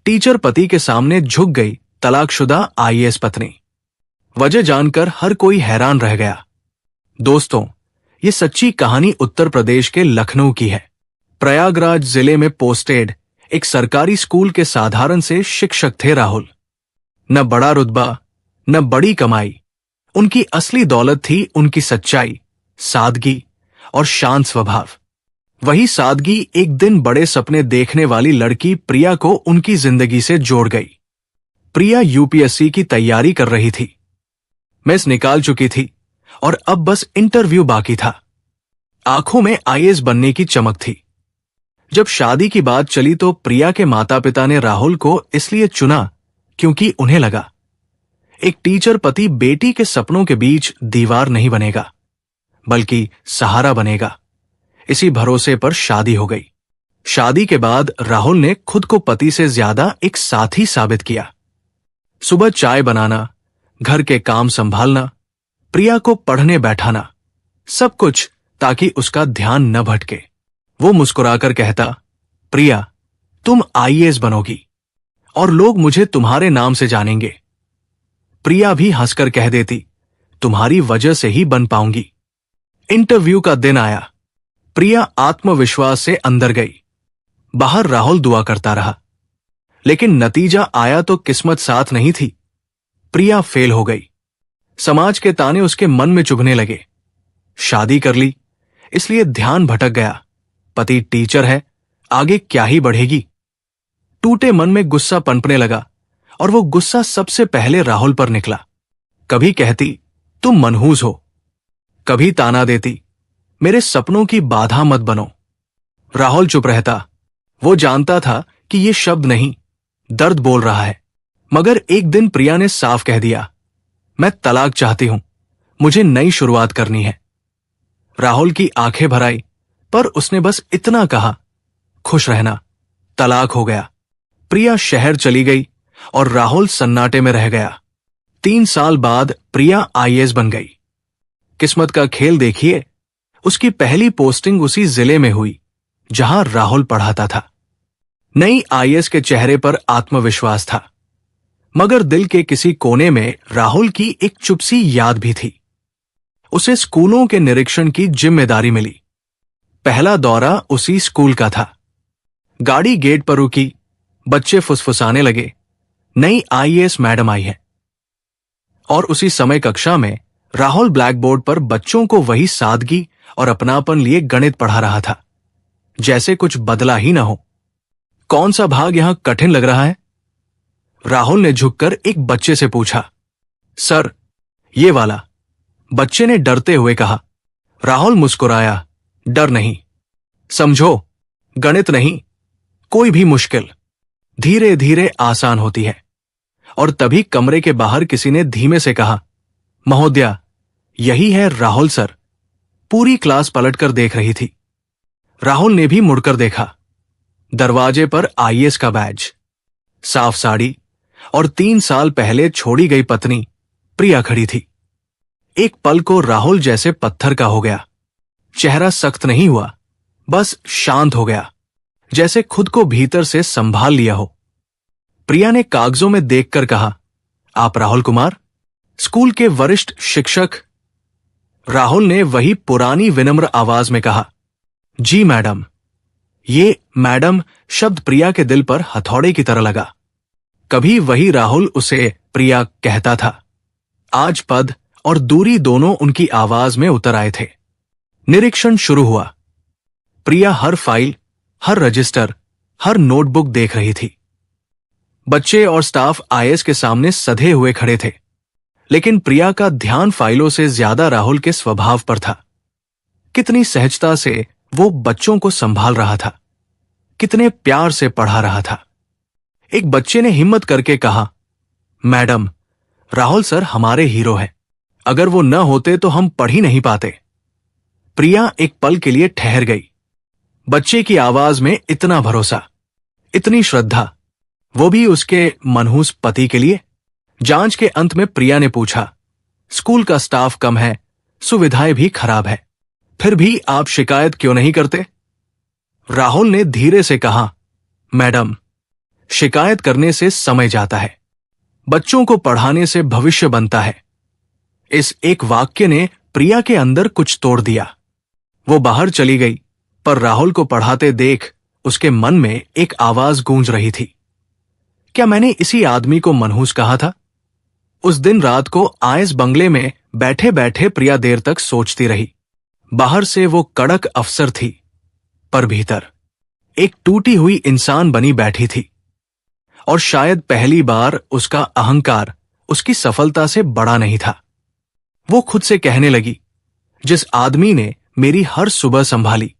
Teacher पति के सामने झुक गई तलाकशुदा आईएएस पत्नी। वजह जानकर हर कोई हैरान रह गया। दोस्तों, ये सच्ची कहानी उत्तर प्रदेश के लखनऊ की है। प्रयागराज जिले में पोस्टेड एक सरकारी स्कूल के साधारण से शिक्षक थे राहुल। न बड़ा रुतबा, न बड़ी कमाई। उनकी असली दौलत थी उनकी सच्चाई, सादगी और शांत स्वभाव। वही सादगी एक दिन बड़े सपने देखने वाली लड़की प्रिया को उनकी जिंदगी से जोड़ गई। प्रिया यूपीएससी की तैयारी कर रही थी। मेंस निकाल चुकी थी और अब बस इंटरव्यू बाकी था। आंखों में आईएएस बनने की चमक थी। जब शादी की बात चली तो प्रिया के माता पिता ने राहुल को इसलिए चुना क्योंकि उन्हें लगा एक टीचर पति बेटी के सपनों के बीच दीवार नहीं बनेगा, बल्कि सहारा बनेगा। इसी भरोसे पर शादी हो गई। शादी के बाद राहुल ने खुद को पति से ज्यादा एक साथी साबित किया। सुबह चाय बनाना, घर के काम संभालना, प्रिया को पढ़ने बैठाना, सब कुछ ताकि उसका ध्यान न भटके। वो मुस्कुराकर कहता, प्रिया, तुम आईएएस बनोगी और लोग मुझे तुम्हारे नाम से जानेंगे। प्रिया भी हंसकर कह देती, तुम्हारी वजह से ही बन पाऊंगी। इंटरव्यू का दिन आया। प्रिया आत्मविश्वास से अंदर गई। बाहर राहुल दुआ करता रहा, लेकिन नतीजा आया तो किस्मत साथ नहीं थी। प्रिया फेल हो गई। समाज के ताने उसके मन में चुभने लगे। शादी कर ली, इसलिए ध्यान भटक गया। पति टीचर है, आगे क्या ही बढ़ेगी। टूटे मन में गुस्सा पनपने लगा और वो गुस्सा सबसे पहले राहुल पर निकला। कभी कहती, तुम मनहूस हो, कभी ताना देती, मेरे सपनों की बाधा मत बनो। राहुल चुप रहता। वो जानता था कि ये शब्द नहीं, दर्द बोल रहा है। मगर एक दिन प्रिया ने साफ कह दिया, मैं तलाक चाहती हूं, मुझे नई शुरुआत करनी है। राहुल की आंखें भर आई, पर उसने बस इतना कहा, खुश रहना। तलाक हो गया। प्रिया शहर चली गई और राहुल सन्नाटे में रह गया। 3 साल बाद प्रिया आईएएस बन गई। किस्मत का खेल देखिए, उसकी पहली पोस्टिंग उसी जिले में हुई जहां राहुल पढ़ाता था। नई आईएएस के चेहरे पर आत्मविश्वास था, मगर दिल के किसी कोने में राहुल की एक चुपसी याद भी थी। उसे स्कूलों के निरीक्षण की जिम्मेदारी मिली। पहला दौरा उसी स्कूल का था। गाड़ी गेट पर रुकी, बच्चे फुसफुसाने लगे, नई आईएएस मैडम आई है। और उसी समय कक्षा में राहुल ब्लैक बोर्ड पर बच्चों को वही सादगी और अपनापन लिए गणित पढ़ा रहा था, जैसे कुछ बदला ही ना हो। कौन सा भाग यहां कठिन लग रहा है? राहुल ने झुककर एक बच्चे से पूछा। सर, ये वाला, बच्चे ने डरते हुए कहा। राहुल मुस्कुराया, डर नहीं, समझो, गणित नहीं, कोई भी मुश्किल धीरे धीरे आसान होती है। और तभी कमरे के बाहर किसी ने धीमे से कहा, महोदया, यही है राहुल सर। पूरी क्लास पलटकर देख रही थी। राहुल ने भी मुड़कर देखा। दरवाजे पर आईएएस का बैज, साफ साड़ी और 3 साल पहले छोड़ी गई पत्नी प्रिया खड़ी थी। एक पल को राहुल जैसे पत्थर का हो गया। चेहरा सख्त नहीं हुआ, बस शांत हो गया, जैसे खुद को भीतर से संभाल लिया हो। प्रिया ने कागजों में देखकर कहा, आप राहुल कुमार, स्कूल के वरिष्ठ शिक्षक? राहुल ने वही पुरानी विनम्र आवाज में कहा, जी मैडम। ये मैडम शब्द प्रिया के दिल पर हथौड़े की तरह लगा। कभी वही राहुल उसे प्रिया कहता था। आज पद और दूरी दोनों उनकी आवाज में उतर आए थे। निरीक्षण शुरू हुआ। प्रिया हर फाइल, हर रजिस्टर, हर नोटबुक देख रही थी। बच्चे और स्टाफ आईएएस के सामने सधे हुए खड़े थे, लेकिन प्रिया का ध्यान फाइलों से ज्यादा राहुल के स्वभाव पर था। कितनी सहजता से वो बच्चों को संभाल रहा था, कितने प्यार से पढ़ा रहा था। एक बच्चे ने हिम्मत करके कहा, मैडम, राहुल सर हमारे हीरो हैं। अगर वो न होते तो हम पढ़ ही नहीं पाते। प्रिया एक पल के लिए ठहर गई। बच्चे की आवाज में इतना भरोसा, इतनी श्रद्धा, वो भी उसके मनहूस पति के लिए। जांच के अंत में प्रिया ने पूछा, स्कूल का स्टाफ कम है, सुविधाएं भी खराब है, फिर भी आप शिकायत क्यों नहीं करते? राहुल ने धीरे से कहा, मैडम, शिकायत करने से समय जाता है, बच्चों को पढ़ाने से भविष्य बनता है। इस एक वाक्य ने प्रिया के अंदर कुछ तोड़ दिया। वो बाहर चली गई, पर राहुल को पढ़ाते देख उसके मन में एक आवाज गूंज रही थी, क्या मैंने इसी आदमी को मनहूस कहा था? उस दिन रात को आयस बंगले में बैठे बैठे प्रिया देर तक सोचती रही। बाहर से वो कड़क अफसर थी, पर भीतर एक टूटी हुई इंसान बनी बैठी थी। और शायद पहली बार उसका अहंकार उसकी सफलता से बड़ा नहीं था। वो खुद से कहने लगी, जिस आदमी ने मेरी हर सुबह संभाली,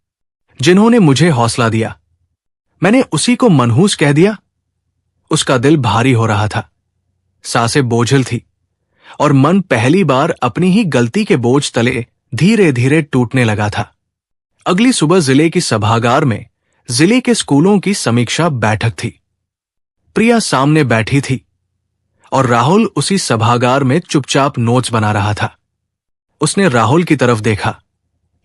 जिन्होंने मुझे हौसला दिया, मैंने उसी को मनहूस कह दिया। उसका दिल भारी हो रहा था, सांसें बोझिल थी और मन पहली बार अपनी ही गलती के बोझ तले धीरे धीरे टूटने लगा था। अगली सुबह जिले की सभागार में जिले के स्कूलों की समीक्षा बैठक थी। प्रिया सामने बैठी थी और राहुल उसी सभागार में चुपचाप नोट्स बना रहा था। उसने राहुल की तरफ देखा,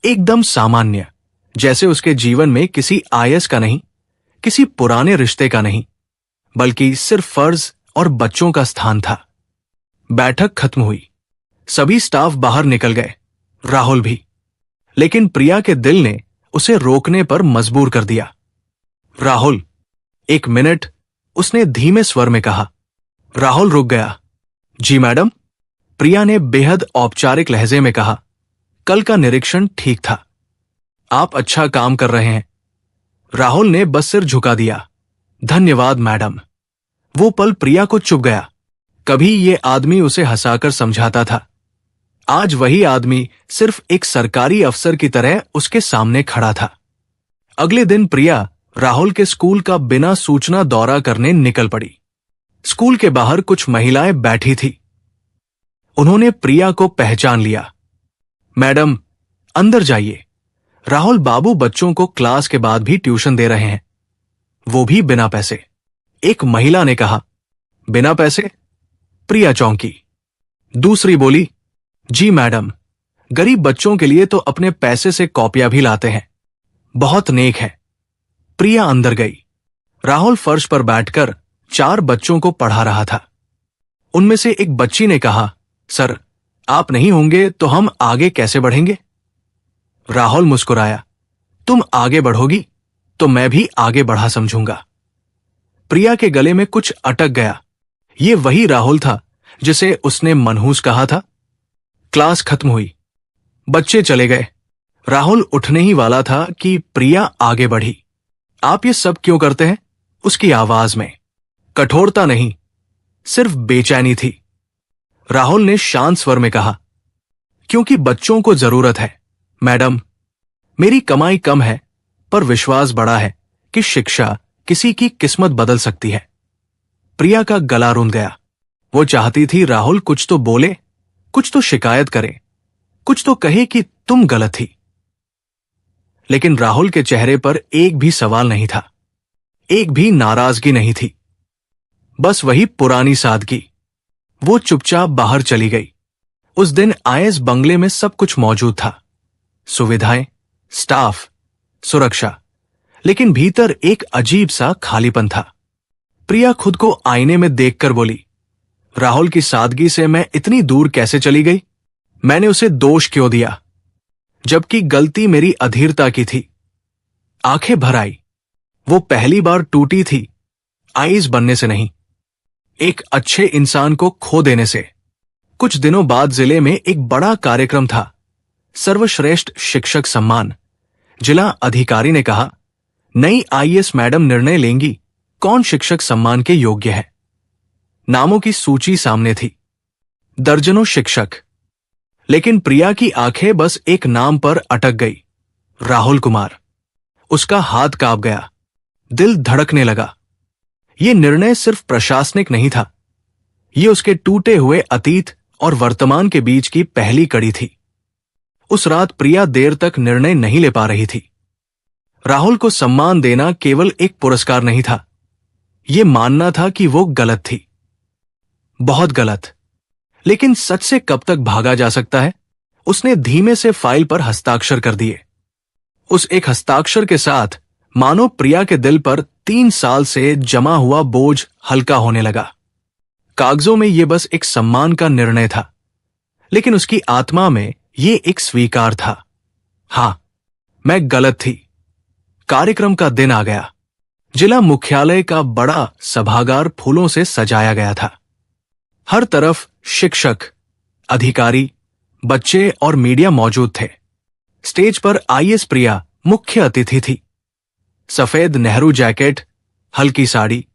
एकदम सामान्य, जैसे उसके जीवन में किसी आयस का नहीं, किसी पुराने रिश्ते का नहीं, बल्कि सिर्फ फर्ज और बच्चों का स्थान था। बैठक खत्म हुई, सभी स्टाफ बाहर निकल गए, राहुल भी। लेकिन प्रिया के दिल ने उसे रोकने पर मजबूर कर दिया। राहुल, 1 मिनट, उसने धीमे स्वर में कहा। राहुल रुक गया। जी मैडम, प्रिया ने बेहद औपचारिक लहजे में कहा। कल का निरीक्षण ठीक था, आप अच्छा काम कर रहे हैं। राहुल ने बस सिर झुका दिया। धन्यवाद मैडम। वो पल प्रिया को चुभ गया। कभी ये आदमी उसे हंसाकर समझाता था, आज वही आदमी सिर्फ एक सरकारी अफसर की तरह उसके सामने खड़ा था। अगले दिन प्रिया राहुल के स्कूल का बिना सूचना दौरा करने निकल पड़ी। स्कूल के बाहर कुछ महिलाएं बैठी थी। उन्होंने प्रिया को पहचान लिया। मैडम, अंदर जाइए, राहुल बाबू बच्चों को क्लास के बाद भी ट्यूशन दे रहे हैं, वो भी बिना पैसे। एक महिला ने कहा। बिना पैसे? प्रिया चौंकी। दूसरी बोली, जी मैडम, गरीब बच्चों के लिए तो अपने पैसे से कॉपियां भी लाते हैं, बहुत नेक है। प्रिया अंदर गई। राहुल फर्श पर बैठकर 4 बच्चों को पढ़ा रहा था। उनमें से एक बच्ची ने कहा, सर, आप नहीं होंगे तो हम आगे कैसे बढ़ेंगे? राहुल मुस्कुराया, तुम आगे बढ़ोगी तो मैं भी आगे बढ़ा समझूंगा। प्रिया के गले में कुछ अटक गया। ये वही राहुल था जिसे उसने मनहूस कहा था। क्लास खत्म हुई, बच्चे चले गए। राहुल उठने ही वाला था कि प्रिया आगे बढ़ी। आप ये सब क्यों करते हैं? उसकी आवाज में कठोरता नहीं, सिर्फ बेचैनी थी। राहुल ने शांत स्वर में कहा, क्योंकि बच्चों को जरूरत है मैडम। मेरी कमाई कम है, पर विश्वास बड़ा है कि शिक्षा किसी की किस्मत बदल सकती है। प्रिया का गला रुंध गया। वो चाहती थी राहुल कुछ तो बोले, कुछ तो शिकायत करे, कुछ तो कहे कि तुम गलत थी। लेकिन राहुल के चेहरे पर एक भी सवाल नहीं था, एक भी नाराजगी नहीं थी, बस वही पुरानी सादगी। वो चुपचाप बाहर चली गई। उस दिन आयस बंगले में सब कुछ मौजूद था, सुविधाएं, स्टाफ, सुरक्षा, लेकिन भीतर एक अजीब सा खालीपन था। प्रिया खुद को आईने में देखकर बोली, राहुल की सादगी से मैं इतनी दूर कैसे चली गई? मैंने उसे दोष क्यों दिया, जबकि गलती मेरी अधीरता की थी। आंखें भर आई। वो पहली बार टूटी थी, आइस बनने से नहीं, एक अच्छे इंसान को खो देने से। कुछ दिनों बाद जिले में एक बड़ा कार्यक्रम था, सर्वश्रेष्ठ शिक्षक सम्मान। जिला अधिकारी ने कहा, नई आईएएस मैडम निर्णय लेंगी कौन शिक्षक सम्मान के योग्य है। नामों की सूची सामने थी, दर्जनों शिक्षक, लेकिन प्रिया की आंखें बस एक नाम पर अटक गई, राहुल कुमार। उसका हाथ कांप गया, दिल धड़कने लगा। यह निर्णय सिर्फ प्रशासनिक नहीं था, यह उसके टूटे हुए अतीत और वर्तमान के बीच की पहली कड़ी थी। उस रात प्रिया देर तक निर्णय नहीं ले पा रही थी। राहुल को सम्मान देना केवल एक पुरस्कार नहीं था, यह मानना था कि वो गलत थी, बहुत गलत। लेकिन सच से कब तक भागा जा सकता है? उसने धीमे से फाइल पर हस्ताक्षर कर दिए। उस एक हस्ताक्षर के साथ मानो प्रिया के दिल पर 3 साल से जमा हुआ बोझ हल्का होने लगा। कागजों में यह बस एक सम्मान का निर्णय था, लेकिन उसकी आत्मा में यह एक स्वीकार था। हां, मैं गलत थी। कार्यक्रम का दिन आ गया। जिला मुख्यालय का बड़ा सभागार फूलों से सजाया गया था। हर तरफ शिक्षक, अधिकारी, बच्चे और मीडिया मौजूद थे। स्टेज पर आईएएस प्रिया मुख्य अतिथि थी। सफेद नेहरू जैकेट, हल्की साड़ी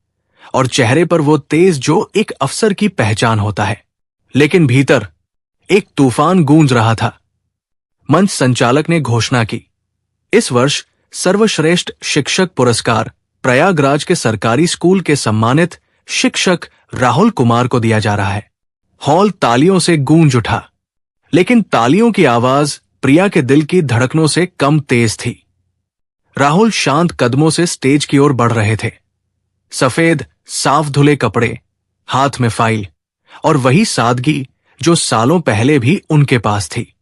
और चेहरे पर वो तेज जो एक अफसर की पहचान होता है। लेकिन भीतर एक तूफान गूंज रहा था। मंच संचालक ने घोषणा की, इस वर्ष सर्वश्रेष्ठ शिक्षक पुरस्कार प्रयागराज के सरकारी स्कूल के सम्मानित शिक्षक राहुल कुमार को दिया जा रहा है। हॉल तालियों से गूंज उठा, लेकिन तालियों की आवाज प्रिया के दिल की धड़कनों से कम तेज थी। राहुल शांत कदमों से स्टेज की ओर बढ़ रहे थे। सफेद साफ धुले कपड़े, हाथ में फाइल और वही सादगी जो सालों पहले भी उनके पास थी।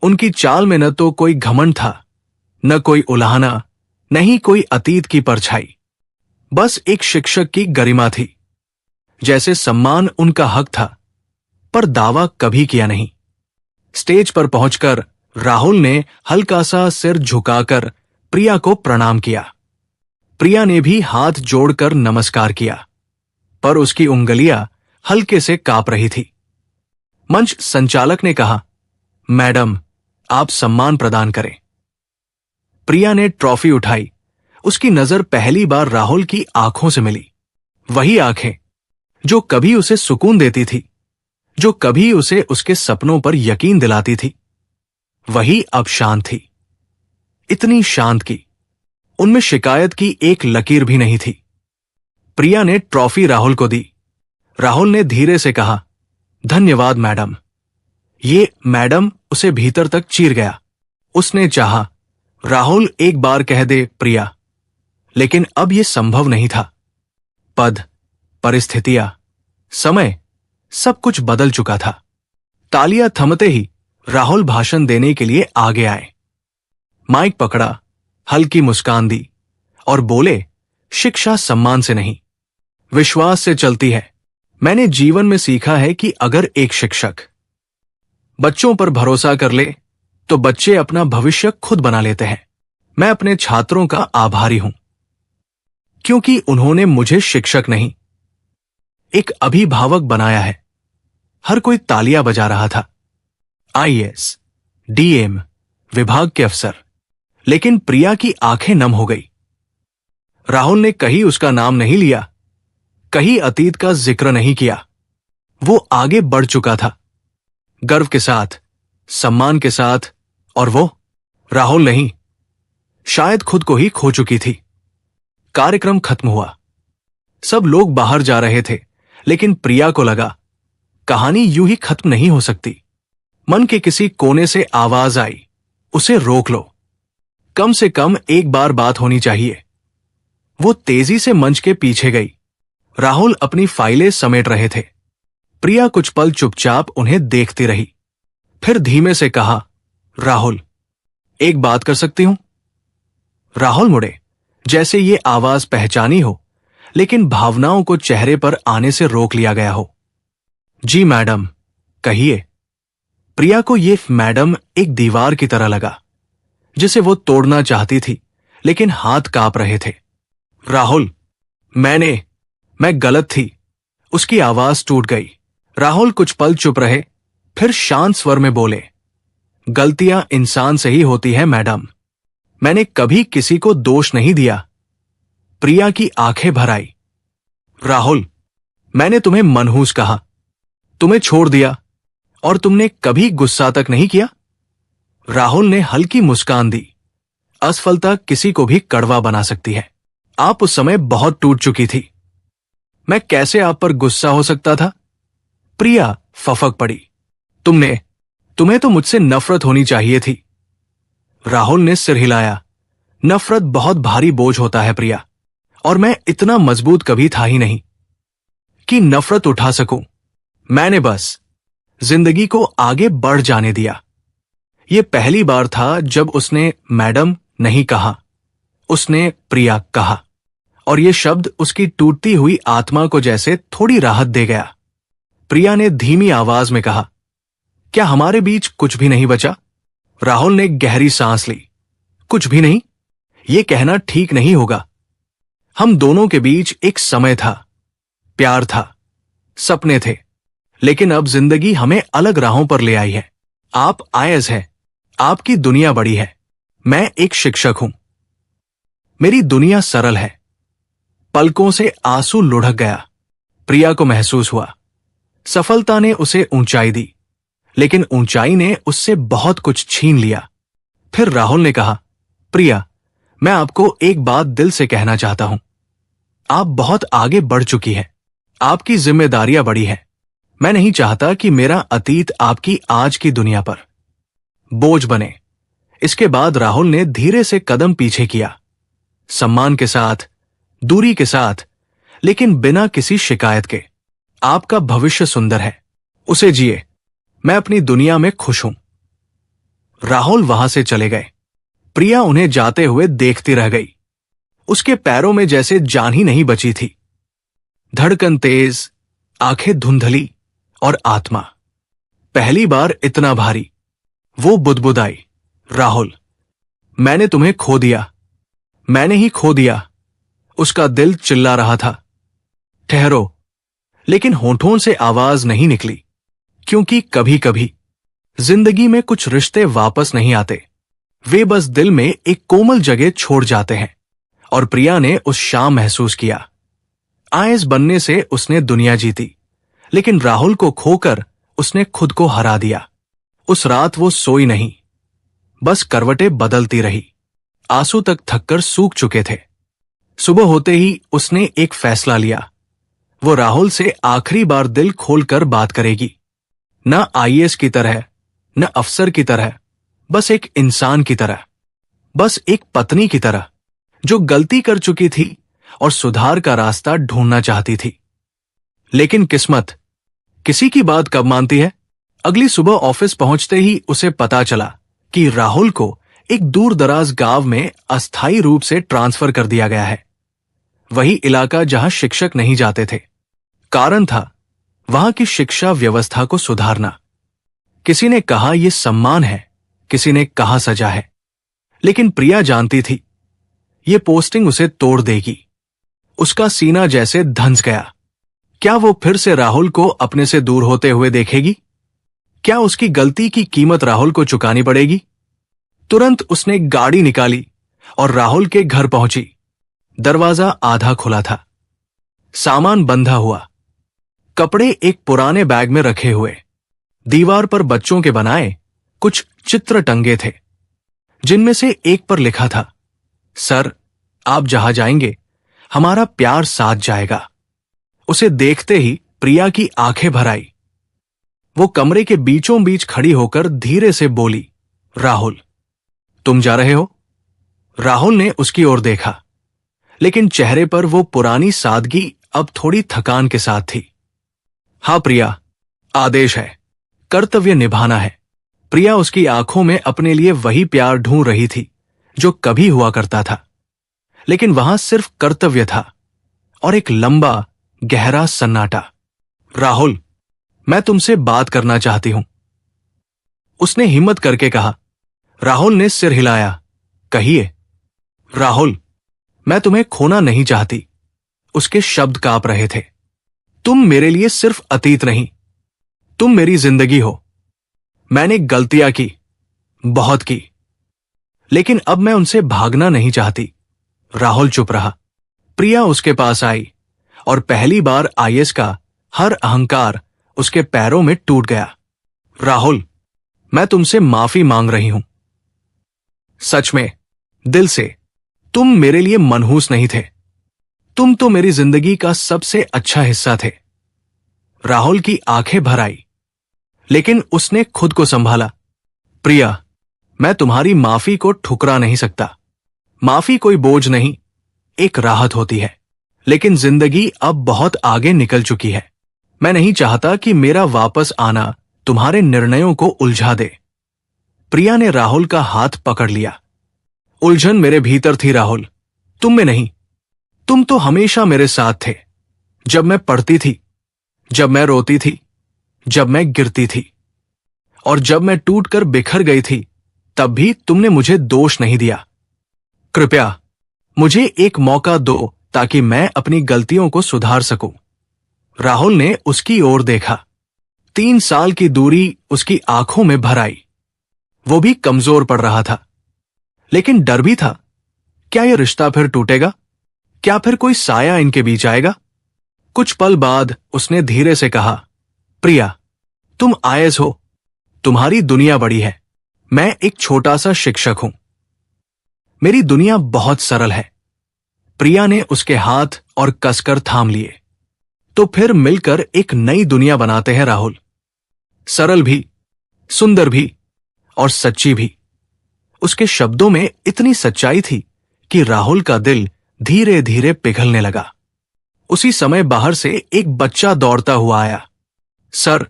उनकी चाल में न तो कोई घमंड था, न कोई उलाहना, न ही कोई अतीत की परछाई। बस एक शिक्षक की गरिमा थी। जैसे सम्मान उनका हक था, पर दावा कभी किया नहीं। स्टेज पर पहुंचकर राहुल ने हल्का सा सिर झुकाकर प्रिया को प्रणाम किया। प्रिया ने भी हाथ जोड़कर नमस्कार किया, पर उसकी उंगलियां हल्के से कांप रही थी। मंच संचालक ने कहा, मैडम, आप सम्मान प्रदान करें। प्रिया ने ट्रॉफी उठाई। उसकी नजर पहली बार राहुल की आंखों से मिली। वही आंखें जो कभी उसे सुकून देती थी, जो कभी उसे उसके सपनों पर यकीन दिलाती थी, वही अब शांत थी। इतनी शांत की उनमें शिकायत की एक लकीर भी नहीं थी। प्रिया ने ट्रॉफी राहुल को दी। राहुल ने धीरे से कहा, धन्यवाद मैडम। ये मैडम उसे भीतर तक चीर गया। उसने चाहा राहुल एक बार कह दे प्रिया, लेकिन अब यह संभव नहीं था। पद, परिस्थितियां, समय, सब कुछ बदल चुका था। तालियां थमते ही राहुल भाषण देने के लिए आगे आए। माइक पकड़ा, हल्की मुस्कान दी और बोले, शिक्षा सम्मान से नहीं, विश्वास से चलती है। मैंने जीवन में सीखा है कि अगर एक शिक्षक बच्चों पर भरोसा कर ले तो बच्चे अपना भविष्य खुद बना लेते हैं। मैं अपने छात्रों का आभारी हूं, क्योंकि उन्होंने मुझे शिक्षक नहीं, एक अभिभावक बनाया है। हर कोई तालियां बजा रहा था। आईएएस, डीएम, विभाग के अफसर, लेकिन प्रिया की आंखें नम हो गई। राहुल ने कहीं उसका नाम नहीं लिया, कहीं अतीत का जिक्र नहीं किया। वो आगे बढ़ चुका था, गर्व के साथ, सम्मान के साथ, और वो राहुल नहीं, शायद खुद को ही खो चुकी थी। कार्यक्रम खत्म हुआ। सब लोग बाहर जा रहे थे, लेकिन प्रिया को लगा कहानी यूं ही खत्म नहीं हो सकती। मन के किसी कोने से आवाज आई, उसे रोक लो, कम से कम एक बार बात होनी चाहिए। वो तेजी से मंच के पीछे गई। राहुल अपनी फाइलें समेट रहे थे। प्रिया कुछ पल चुपचाप उन्हें देखती रही, फिर धीमे से कहा, राहुल, एक बात कर सकती हूं? राहुल मुड़े, जैसे ये आवाज पहचानी हो, लेकिन भावनाओं को चेहरे पर आने से रोक लिया गया हो। जी मैडम, कहिए। प्रिया को ये मैडम एक दीवार की तरह लगा, जिसे वो तोड़ना चाहती थी, लेकिन हाथ कांप रहे थे। राहुल, मैं गलत थी। उसकी आवाज टूट गई। राहुल कुछ पल चुप रहे, फिर शांत स्वर में बोले, गलतियां इंसान से ही होती हैं मैडम, मैंने कभी किसी को दोष नहीं दिया। प्रिया की आंखें भर आई। राहुल, मैंने तुम्हें मनहूस कहा, तुम्हें छोड़ दिया, और तुमने कभी गुस्सा तक नहीं किया। राहुल ने हल्की मुस्कान दी। असफलता किसी को भी कड़वा बना सकती है। आप उस समय बहुत टूट चुकी थी। मैं कैसे आप पर गुस्सा हो सकता था? प्रिया फफक पड़ी। तुम्हें तो मुझसे नफरत होनी चाहिए थी। राहुल ने सिर हिलाया। नफरत बहुत भारी बोझ होता है प्रिया, और मैं इतना मजबूत कभी था ही नहीं कि नफरत उठा सकूं। मैंने बस जिंदगी को आगे बढ़ जाने दिया। यह पहली बार था जब उसने मैडम नहीं कहा, उसने प्रिया कहा, और ये शब्द उसकी टूटती हुई आत्मा को जैसे थोड़ी राहत दे गया। प्रिया ने धीमी आवाज में कहा, क्या हमारे बीच कुछ भी नहीं बचा? राहुल ने गहरी सांस ली। कुछ भी नहीं? ये कहना ठीक नहीं होगा। हम दोनों के बीच एक समय था, प्यार था, सपने थे, लेकिन अब जिंदगी हमें अलग राहों पर ले आई है। आप आयस हैं, आपकी दुनिया बड़ी है, मैं एक शिक्षक हूं। मेरी दुनिया सरल है। पलकों से आंसू लुढ़क गया। प्रिया को महसूस हुआ सफलता ने उसे ऊंचाई दी, लेकिन ऊंचाई ने उससे बहुत कुछ छीन लिया। फिर राहुल ने कहा, प्रिया, मैं आपको एक बात दिल से कहना चाहता हूं। आप बहुत आगे बढ़ चुकी हैं, आपकी जिम्मेदारियां बड़ी हैं। मैं नहीं चाहता कि मेरा अतीत आपकी आज की दुनिया पर बोझ बने। इसके बाद राहुल ने धीरे से कदम पीछे किया, सम्मान के साथ, दूरी के साथ, लेकिन बिना किसी शिकायत के। आपका भविष्य सुंदर है, उसे जिए। मैं अपनी दुनिया में खुश हूं। राहुल वहां से चले गए। प्रिया उन्हें जाते हुए देखती रह गई। उसके पैरों में जैसे जान ही नहीं बची थी। धड़कन तेज, आंखें धुंधली और आत्मा पहली बार इतना भारी। वो बुदबुदाई, राहुल, मैंने तुम्हें खो दिया, मैंने ही खो दिया। उसका दिल चिल्ला रहा था, ठहरो, लेकिन होठों से आवाज नहीं निकली, क्योंकि कभी कभी जिंदगी में कुछ रिश्ते वापस नहीं आते। वे बस दिल में एक कोमल जगह छोड़ जाते हैं। और प्रिया ने उस शाम महसूस किया, आयस बनने से उसने दुनिया जीती, लेकिन राहुल को खोकर उसने खुद को हरा दिया। उस रात वो सोई नहीं, बस करवटें बदलती रही। आंसू तक थककर सूख चुके थे। सुबह होते ही उसने एक फैसला लिया। वो राहुल से आखिरी बार दिल खोलकर बात करेगी। न आईएएस की तरह, न अफसर की तरह, बस एक इंसान की तरह, बस एक पत्नी की तरह, जो गलती कर चुकी थी और सुधार का रास्ता ढूंढना चाहती थी। लेकिन किस्मत किसी की बात कब मानती है? अगली सुबह ऑफिस पहुंचते ही उसे पता चला कि राहुल को एक दूर दराज गांव में अस्थायी रूप से ट्रांसफर कर दिया गया है। वही इलाका जहां शिक्षक नहीं जाते थे। कारण था वहां की शिक्षा व्यवस्था को सुधारना। किसी ने कहा यह सम्मान है, किसी ने कहा सजा है, लेकिन प्रिया जानती थी यह पोस्टिंग उसे तोड़ देगी। उसका सीना जैसे धंस गया। क्या वो फिर से राहुल को अपने से दूर होते हुए देखेगी? क्या उसकी गलती की कीमत राहुल को चुकानी पड़ेगी? तुरंत उसने गाड़ी निकाली और राहुल के घर पहुंची। दरवाजा आधा खुला था, सामान बंधा हुआ, कपड़े एक पुराने बैग में रखे हुए। दीवार पर बच्चों के बनाए कुछ चित्र टंगे थे, जिनमें से एक पर लिखा था, सर, आप जहां जाएंगे हमारा प्यार साथ जाएगा। उसे देखते ही प्रिया की आंखें भर आई। वो कमरे के बीचों बीच खड़ी होकर धीरे से बोली, राहुल, तुम जा रहे हो? राहुल ने उसकी ओर देखा, लेकिन चेहरे पर वो पुरानी सादगी अब थोड़ी थकान के साथ थी। हाँ प्रिया, आदेश है, कर्तव्य निभाना है। प्रिया उसकी आंखों में अपने लिए वही प्यार ढूंढ रही थी जो कभी हुआ करता था, लेकिन वहां सिर्फ कर्तव्य था और एक लंबा गहरा सन्नाटा। राहुल, मैं तुमसे बात करना चाहती हूं, उसने हिम्मत करके कहा। राहुल ने सिर हिलाया। कहिए। राहुल, मैं तुम्हें खोना नहीं चाहती। उसके शब्द कांप रहे थे। तुम मेरे लिए सिर्फ अतीत नहीं, तुम मेरी जिंदगी हो। मैंने गलतियां की, बहुत की, लेकिन अब मैं उनसे भागना नहीं चाहती। राहुल चुप रहा। प्रिया उसके पास आई और पहली बार आईएएस का हर अहंकार उसके पैरों में टूट गया। राहुल, मैं तुमसे माफी मांग रही हूं। सच में, दिल से। तुम मेरे लिए मनहूस नहीं थे, तुम तो मेरी जिंदगी का सबसे अच्छा हिस्सा थे। राहुल की आंखें भर आई, लेकिन उसने खुद को संभाला। प्रिया, मैं तुम्हारी माफी को ठुकरा नहीं सकता। माफी कोई बोझ नहीं, एक राहत होती है। लेकिन जिंदगी अब बहुत आगे निकल चुकी है। मैं नहीं चाहता कि मेरा वापस आना तुम्हारे निर्णयों को उलझा दे। प्रिया ने राहुल का हाथ पकड़ लिया। उलझन मेरे भीतर थी राहुल, तुम में नहीं। तुम तो हमेशा मेरे साथ थे, जब मैं पढ़ती थी, जब मैं रोती थी, जब मैं गिरती थी, और जब मैं टूटकर बिखर गई थी, तब भी तुमने मुझे दोष नहीं दिया। कृपया मुझे एक मौका दो ताकि मैं अपनी गलतियों को सुधार सकूं। राहुल ने उसकी ओर देखा। 3 साल की दूरी उसकी आंखों में भर आई। वो भी कमजोर पड़ रहा था, लेकिन डर भी था। क्या यह रिश्ता फिर टूटेगा? क्या फिर कोई साया इनके बीच आएगा? कुछ पल बाद उसने धीरे से कहा, प्रिया, तुम आईएएस हो, तुम्हारी दुनिया बड़ी है, मैं एक छोटा सा शिक्षक हूं। मेरी दुनिया बहुत सरल है। प्रिया ने उसके हाथ और कसकर थाम लिए। तो फिर मिलकर एक नई दुनिया बनाते हैं राहुल। सरल भी, सुंदर भी और सच्ची भी। उसके शब्दों में इतनी सच्चाई थी कि राहुल का दिल धीरे धीरे पिघलने लगा। उसी समय बाहर से एक बच्चा दौड़ता हुआ आया। सर,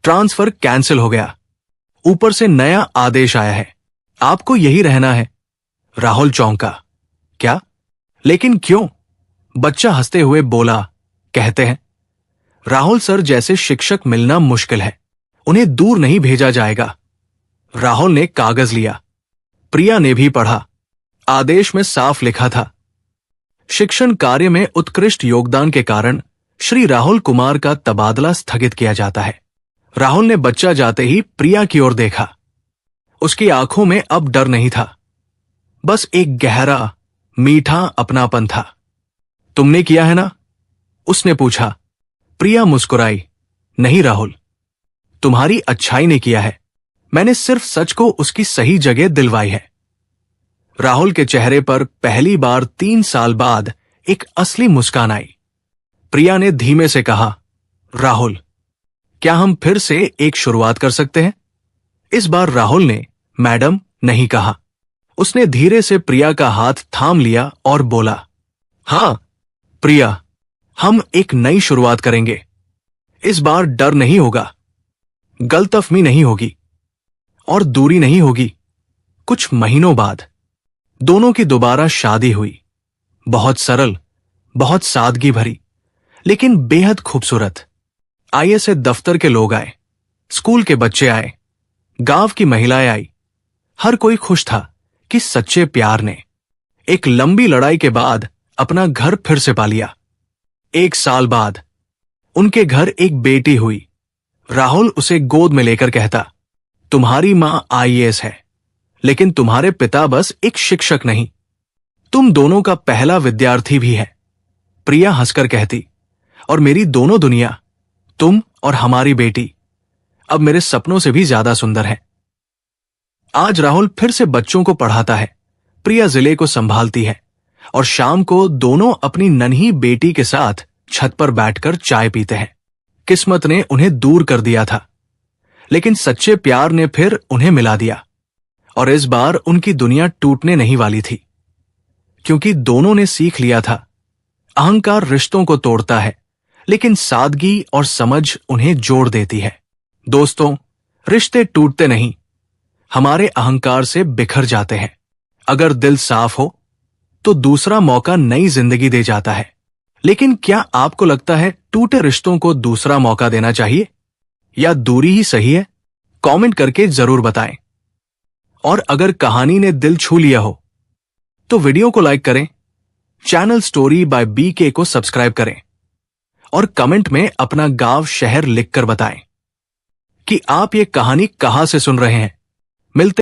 ट्रांसफर कैंसिल हो गया। ऊपर से नया आदेश आया है, आपको यही रहना है। राहुल चौंका। क्या? लेकिन क्यों? बच्चा हंसते हुए बोला, कहते हैं राहुल सर जैसे शिक्षक मिलना मुश्किल है, उन्हें दूर नहीं भेजा जाएगा। राहुल ने कागज लिया। प्रिया ने भी पढ़ा। आदेश में साफ लिखा था, शिक्षण कार्य में उत्कृष्ट योगदान के कारण श्री राहुल कुमार का तबादला स्थगित किया जाता है। राहुल ने बच्चा जाते ही प्रिया की ओर देखा। उसकी आंखों में अब डर नहीं था, बस एक गहरा मीठा अपनापन था। तुमने किया है ना? उसने पूछा। प्रिया मुस्कुराई। नहीं राहुल, तुम्हारी अच्छाई ने किया है। मैंने सिर्फ सच को उसकी सही जगह दिलवाई है। राहुल के चेहरे पर पहली बार 3 साल बाद एक असली मुस्कान आई। प्रिया ने धीमे से कहा, राहुल, क्या हम फिर से एक शुरुआत कर सकते हैं? इस बार राहुल ने मैडम नहीं कहा। उसने धीरे से प्रिया का हाथ थाम लिया और बोला, हां प्रिया, हम एक नई शुरुआत करेंगे। इस बार डर नहीं होगा, गलतफहमी नहीं होगी और दूरी नहीं होगी। कुछ महीनों बाद दोनों की दोबारा शादी हुई। बहुत सरल, बहुत सादगी भरी, लेकिन बेहद खूबसूरत। आईएएस से दफ्तर के लोग आए, स्कूल के बच्चे आए, गांव की महिलाएं आई। हर कोई खुश था कि सच्चे प्यार ने एक लंबी लड़ाई के बाद अपना घर फिर से पा लिया। 1 साल बाद उनके घर एक बेटी हुई। राहुल उसे गोद में लेकर कहता, तुम्हारी मां आईएएस है, लेकिन तुम्हारे पिता बस एक शिक्षक नहीं, तुम दोनों का पहला विद्यार्थी भी है। प्रिया हंसकर कहती, और मेरी दोनों दुनिया, तुम और हमारी बेटी, अब मेरे सपनों से भी ज्यादा सुंदर है। आज राहुल फिर से बच्चों को पढ़ाता है, प्रिया जिले को संभालती है, और शाम को दोनों अपनी नन्ही बेटी के साथ छत पर बैठकर चाय पीते हैं। किस्मत ने उन्हें दूर कर दिया था, लेकिन सच्चे प्यार ने फिर उन्हें मिला दिया। और इस बार उनकी दुनिया टूटने नहीं वाली थी, क्योंकि दोनों ने सीख लिया था, अहंकार रिश्तों को तोड़ता है, लेकिन सादगी और समझ उन्हें जोड़ देती है। दोस्तों, रिश्ते टूटते नहीं, हमारे अहंकार से बिखर जाते हैं। अगर दिल साफ हो तो दूसरा मौका नई जिंदगी दे जाता है। लेकिन क्या आपको लगता है टूटे रिश्तों को दूसरा मौका देना चाहिए, या दूरी ही सही है? कमेंट करके जरूर बताएं। और अगर कहानी ने दिल छू लिया हो तो वीडियो को लाइक करें, चैनल स्टोरी बाय बीके को सब्सक्राइब करें, और कमेंट में अपना गांव शहर लिखकर बताएं कि आप ये कहानी कहां से सुन रहे हैं। मिलते